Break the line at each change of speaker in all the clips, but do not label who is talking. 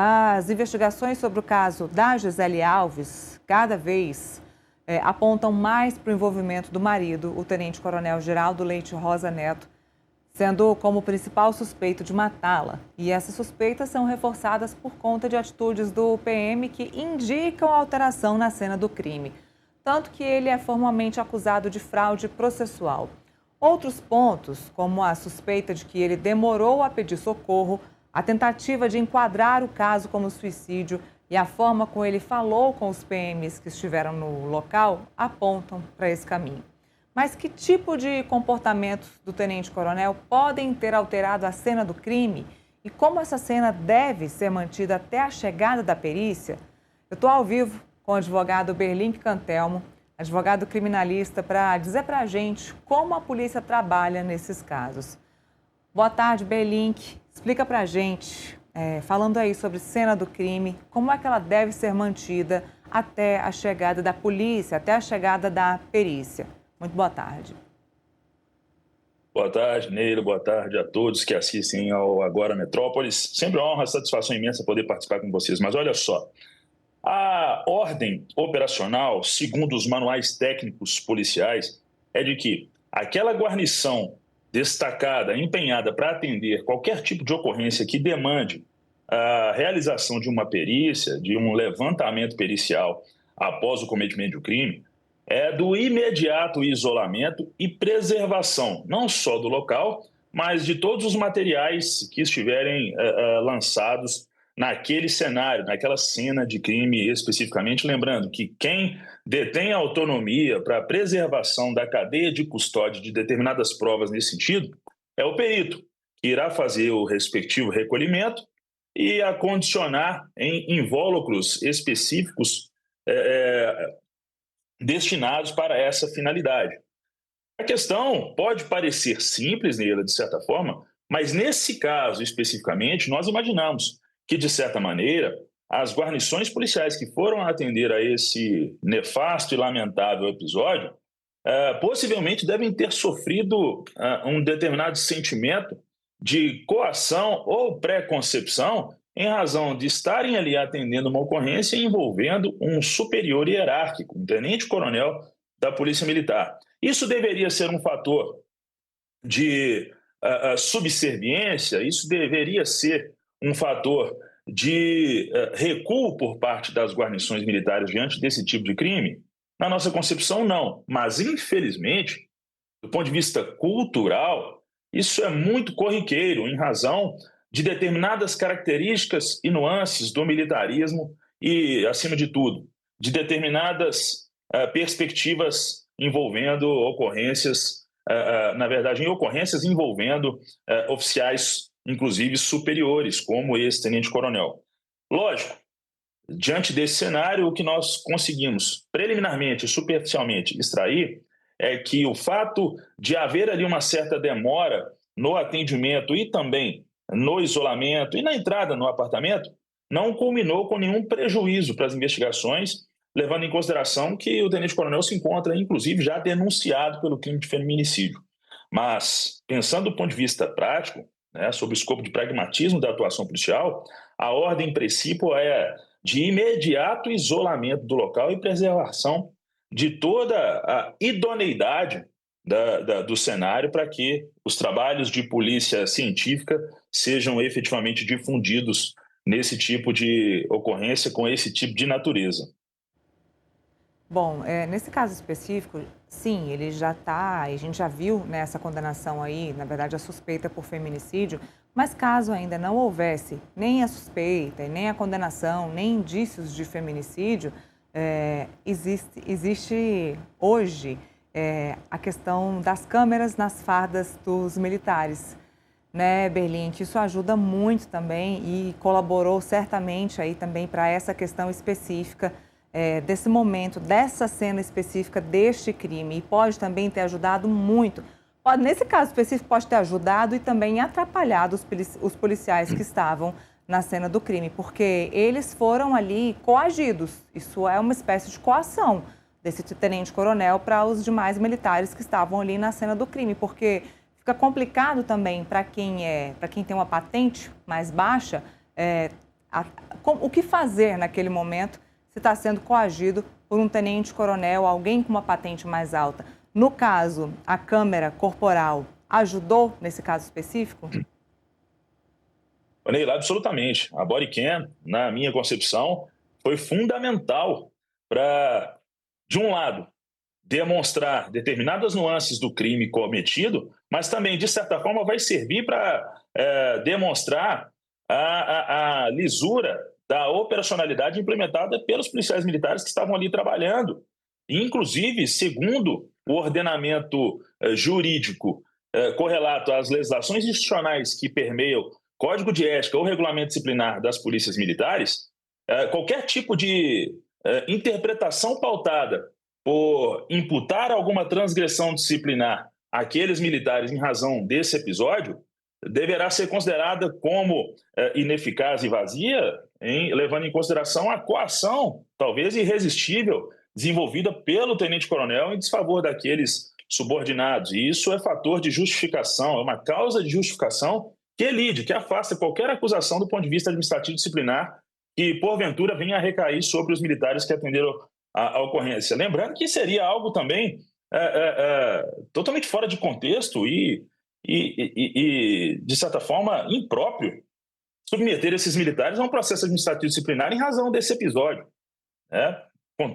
as investigações sobre o caso da Gisele Alves, cada vez apontam mais para o envolvimento do marido, o tenente-coronel Geraldo Leite Rosa Neto, sendo como principal suspeito de matá-la. E essas suspeitas são reforçadas por conta de atitudes do PM que indicam alteração na cena do crime. Tanto que ele é formalmente acusado de fraude processual. Outros pontos, como a suspeita de que ele demorou a pedir socorro, a tentativa de enquadrar o caso como suicídio e a forma como ele falou com os PMs que estiveram no local, apontam para esse caminho. Mas que tipo de comportamentos do tenente-coronel podem ter alterado a cena do crime e como essa cena deve ser mantida até a chegada da perícia? Eu estou ao vivo com o advogado Berlink Cantelmo, advogado criminalista, para dizer para a gente como a polícia trabalha nesses casos. Boa tarde, Berlink. Explica para a gente, falando aí sobre cena do crime, como é que ela deve ser mantida até a chegada da polícia, até a chegada da perícia. Muito boa tarde.
Boa tarde, Neila. Boa tarde a todos que assistem ao Agora Metrópolis. Sempre uma honra, satisfação imensa poder participar com vocês. Mas olha só, a ordem operacional, segundo os manuais técnicos policiais, é de que aquela guarnição destacada, empenhada para atender qualquer tipo de ocorrência que demande a realização de uma perícia, de um levantamento pericial após o cometimento do crime, é do imediato isolamento e preservação, não só do local, mas de todos os materiais que estiverem lançados naquele cenário, naquela cena de crime especificamente. Lembrando que quem detém a autonomia para a preservação da cadeia de custódia de determinadas provas nesse sentido é o perito, que irá fazer o respectivo recolhimento e acondicionar em invólucros específicos destinados para essa finalidade. A questão pode parecer simples, Neila, de certa forma, mas nesse caso especificamente, nós imaginamos que, de certa maneira, as guarnições policiais que foram atender a esse nefasto e lamentável episódio possivelmente devem ter sofrido um determinado sentimento de coação ou preconcepção em razão de estarem ali atendendo uma ocorrência envolvendo um superior hierárquico, um tenente-coronel da Polícia Militar. Isso deveria ser um fator de subserviência, isso deveria ser um fator de recuo por parte das guarnições militares diante desse tipo de crime? Na nossa concepção, não. Mas, infelizmente, do ponto de vista cultural, isso é muito corriqueiro em razão de determinadas características e nuances do militarismo e, acima de tudo, de determinadas perspectivas envolvendo ocorrências, na verdade, em ocorrências envolvendo oficiais, inclusive superiores, como esse tenente-coronel. Lógico, diante desse cenário, o que nós conseguimos preliminarmente e superficialmente extrair é que o fato de haver ali uma certa demora no atendimento e também no isolamento e na entrada no apartamento não culminou com nenhum prejuízo para as investigações, levando em consideração que o tenente-coronel se encontra, inclusive, já denunciado pelo crime de feminicídio. Mas, pensando do ponto de vista prático, sobre o escopo de pragmatismo da atuação policial, a ordem, em princípio, é de imediato isolamento do local e preservação de toda a idoneidade do cenário para que os trabalhos de polícia científica sejam efetivamente difundidos nesse tipo de ocorrência, com esse tipo de natureza.
Bom, nesse caso específico, sim, ele já está, a gente já viu nessa condenação aí, na verdade, a suspeita por feminicídio, mas caso ainda não houvesse nem a suspeita, e nem a condenação, nem indícios de feminicídio, existe hoje a questão das câmeras nas fardas dos militares, né, Berlink? Isso ajuda muito também e colaborou certamente aí também para essa questão específica desse momento, dessa cena específica deste crime, e pode também ter ajudado muito. Nesse caso específico, pode ter ajudado e também atrapalhado os policiais que estavam na cena do crime, porque eles foram ali coagidos. Isso é uma espécie de coação desse tenente-coronel para os demais militares que estavam ali na cena do crime, porque fica complicado também para quem tem uma patente mais baixa, O que fazer naquele momento se está sendo coagido por um tenente-coronel, alguém com uma patente mais alta? No caso, a câmera corporal ajudou nesse caso específico?
Neila, absolutamente. A body cam, na minha concepção, foi fundamental para, de um lado, demonstrar determinadas nuances do crime cometido, mas também, de certa forma, vai servir para demonstrar a lisura da operacionalidade implementada pelos policiais militares que estavam ali trabalhando. E, inclusive, segundo o ordenamento jurídico correlato às legislações institucionais que permeiam Código de Ética ou Regulamento Disciplinar das Polícias Militares, qualquer tipo de interpretação pautada por imputar alguma transgressão disciplinar àqueles militares em razão desse episódio, deverá ser considerada como ineficaz e vazia, levando em consideração a coação, talvez irresistível, desenvolvida pelo tenente-coronel em desfavor daqueles subordinados. E isso é fator de justificação, é uma causa de justificação que elide, que afasta qualquer acusação do ponto de vista administrativo disciplinar que, porventura, venha a recair sobre os militares que atenderam a ocorrência. Lembrando que seria algo também totalmente fora de contexto e, de certa forma, impróprio submeter esses militares a um processo administrativo disciplinar em razão desse episódio, né?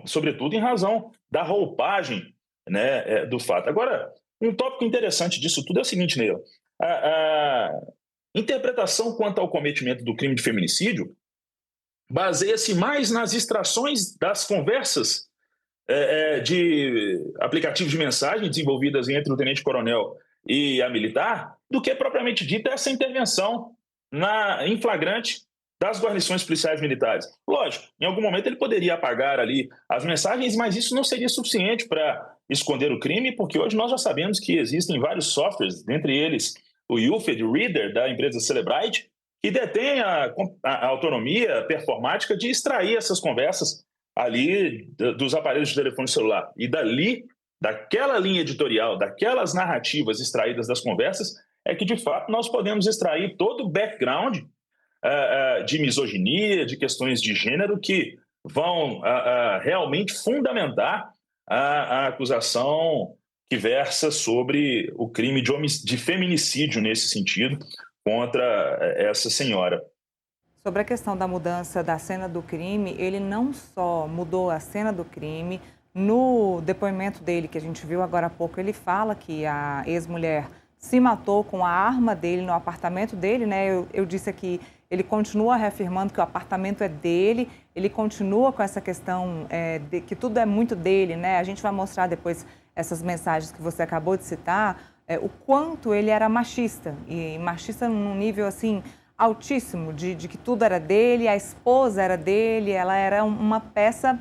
Sobretudo em razão da roupagem, né, do fato. Agora, um tópico interessante disso tudo é o seguinte, Neila. A interpretação quanto ao cometimento do crime de feminicídio baseia-se mais nas extrações das conversas de aplicativos de mensagem desenvolvidas entre o tenente-coronel e a militar do que propriamente dita essa intervenção em flagrante das guarnições policiais militares. Lógico, em algum momento ele poderia apagar ali as mensagens, mas isso não seria suficiente para esconder o crime, porque hoje nós já sabemos que existem vários softwares, dentre eles o UFED Reader da empresa Cellebrite, que detém a autonomia performática de extrair essas conversas ali dos aparelhos de telefone celular. E dali, daquela linha editorial, daquelas narrativas extraídas das conversas, é que, de fato, nós podemos extrair todo o background de misoginia, de questões de gênero que vão realmente fundamentar a acusação que versa sobre o crime de feminicídio nesse sentido contra essa senhora.
Sobre a questão da mudança da cena do crime, ele não só mudou a cena do crime, no depoimento dele, que a gente viu agora há pouco, ele fala que a ex-mulher se matou com a arma dele no apartamento dele, né? Eu disse aqui, ele continua reafirmando que o apartamento é dele, ele continua com essa questão de que tudo é muito dele, né? A gente vai mostrar depois essas mensagens que você acabou de citar, o quanto ele era machista, e machista num nível assim altíssimo, de que tudo era dele, a esposa era dele, ela era uma peça,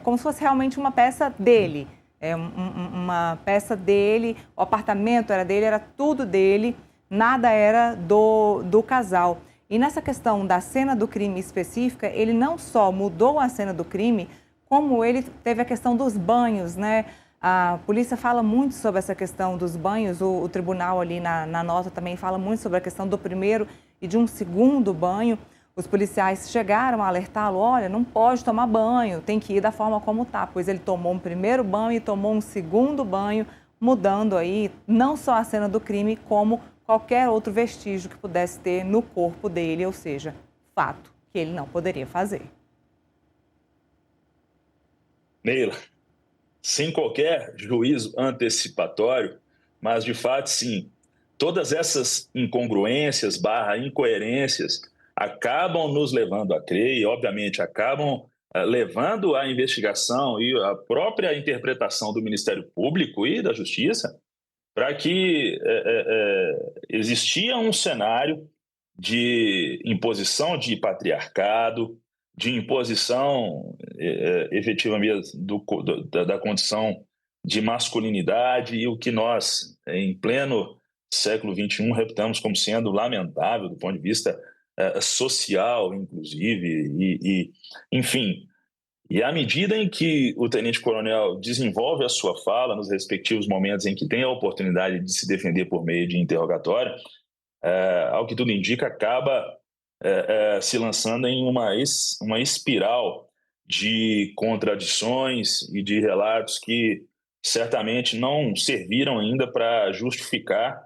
como se fosse realmente uma peça dele, uma peça dele, o apartamento era dele, era tudo dele, nada era do casal. E nessa questão da cena do crime específica, ele não só mudou a cena do crime, como ele teve a questão dos banhos, né? A polícia fala muito sobre essa questão dos banhos, o tribunal ali na nota também fala muito sobre a questão do primeiro e de um segundo banho. Os policiais chegaram a alertá-lo, olha, não pode tomar banho, tem que ir da forma como está, pois ele tomou um primeiro banho e tomou um segundo banho, mudando aí não só a cena do crime, como qualquer outro vestígio que pudesse ter no corpo dele, ou seja, fato que ele não poderia fazer.
Neila, sem qualquer juízo antecipatório, mas de fato, sim, todas essas incongruências / incoerências acabam nos levando a crer e, obviamente, acabam levando a investigação e a própria interpretação do Ministério Público e da Justiça para que existia um cenário de imposição de patriarcado, de imposição efetivamente da condição de masculinidade e o que nós, em pleno século XXI, reputamos como sendo lamentável do ponto de vista social, inclusive, enfim. E à medida em que o tenente-coronel desenvolve a sua fala nos respectivos momentos em que tem a oportunidade de se defender por meio de interrogatório, ao que tudo indica, acaba se lançando em uma espiral de contradições e de relatos que certamente não serviram ainda para justificar,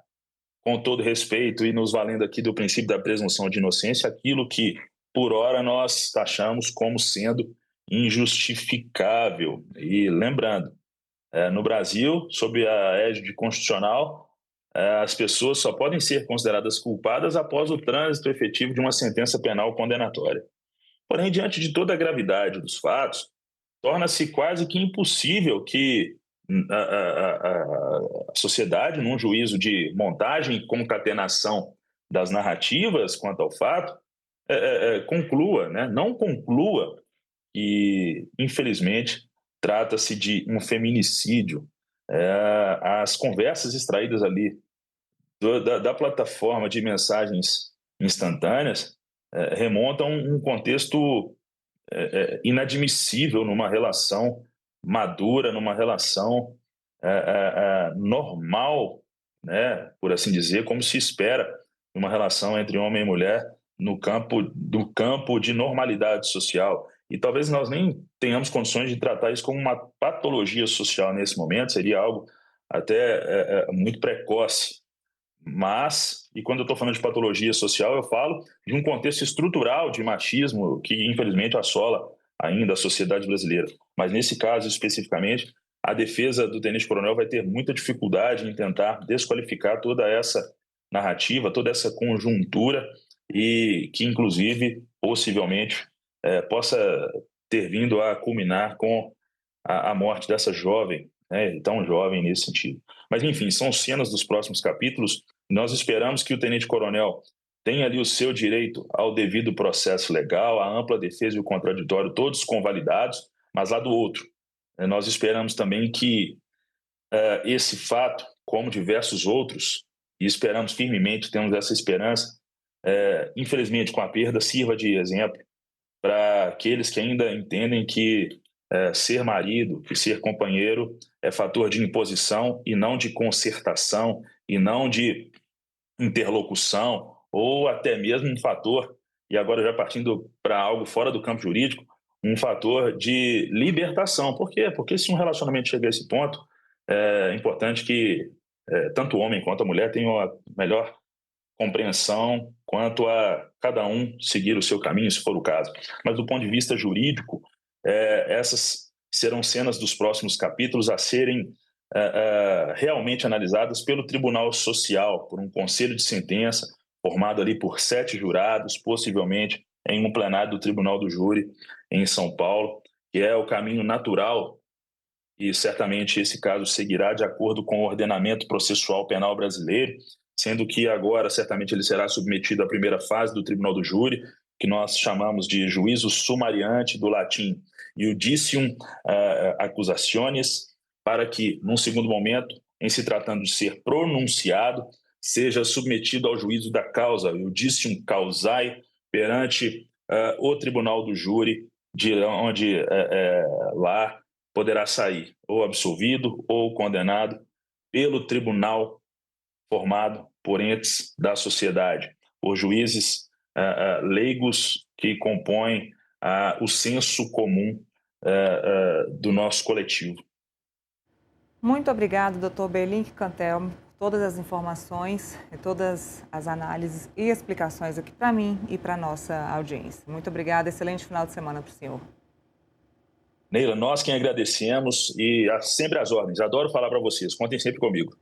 com todo respeito e nos valendo aqui do princípio da presunção de inocência, aquilo que, por ora, nós taxamos como sendo injustificável. E lembrando, no Brasil, sob a égide constitucional, as pessoas só podem ser consideradas culpadas após o trânsito efetivo de uma sentença penal condenatória. Porém, diante de toda a gravidade dos fatos, torna-se quase que impossível que a sociedade, num juízo de montagem e concatenação das narrativas quanto ao fato, conclua, né? Não conclua que, infelizmente, trata-se de um feminicídio. As conversas extraídas ali da plataforma de mensagens instantâneas remontam um contexto inadmissível numa relação madura, numa relação normal, né, por assim dizer, como se espera numa relação entre homem e mulher no campo de normalidade social. E talvez nós nem tenhamos condições de tratar isso como uma patologia social nesse momento, seria algo até muito precoce. Mas, e quando eu estou falando de patologia social, eu falo de um contexto estrutural de machismo que, infelizmente, assola ainda a sociedade brasileira. Mas, nesse caso, especificamente, a defesa do tenente-coronel vai ter muita dificuldade em tentar desqualificar toda essa narrativa, toda essa conjuntura e que, inclusive, possivelmente, possa ter vindo a culminar com a morte dessa jovem, né, tão jovem nesse sentido. Mas, enfim, são cenas dos próximos capítulos. Nós esperamos que o tenente-coronel tenha ali o seu direito ao devido processo legal, a ampla defesa e o contraditório, todos convalidados, mas lá do outro. Nós esperamos também que esse fato, como diversos outros, e esperamos firmemente, temos essa esperança, infelizmente com a perda, sirva de exemplo para aqueles que ainda entendem que ser marido, que ser companheiro é fator de imposição e não de concertação, e não de interlocução, ou até mesmo um fator, e agora já partindo para algo fora do campo jurídico, um fator de libertação. Por quê? Porque se um relacionamento chega a esse ponto, é importante que tanto o homem quanto a mulher tenham a melhor compreensão quanto a cada um seguir o seu caminho, se for o caso. Mas do ponto de vista jurídico, essas serão cenas dos próximos capítulos a serem realmente analisadas pelo Tribunal Social, por um conselho de sentença formado ali por 7 jurados, possivelmente em um plenário do Tribunal do Júri em São Paulo, que é o caminho natural e certamente esse caso seguirá de acordo com o ordenamento processual penal brasileiro, sendo que agora certamente ele será submetido à primeira fase do Tribunal do Júri, que nós chamamos de juízo sumariante, do latim iudicium accusationis, para que, num segundo momento, em se tratando de ser pronunciado, seja submetido ao juízo da causa, iudicium causae, perante o Tribunal do Júri, de onde lá poderá sair ou absolvido ou condenado pelo tribunal formado por entes da sociedade, por juízes leigos que compõem o senso comum do nosso coletivo.
Muito obrigado, Dr. Berlink Cantel, por todas as informações, todas as análises e explicações aqui para mim e para a nossa audiência. Muito obrigada, excelente final de semana para o senhor.
Neila, nós quem agradecemos e sempre às ordens. Adoro falar para vocês, contem sempre comigo.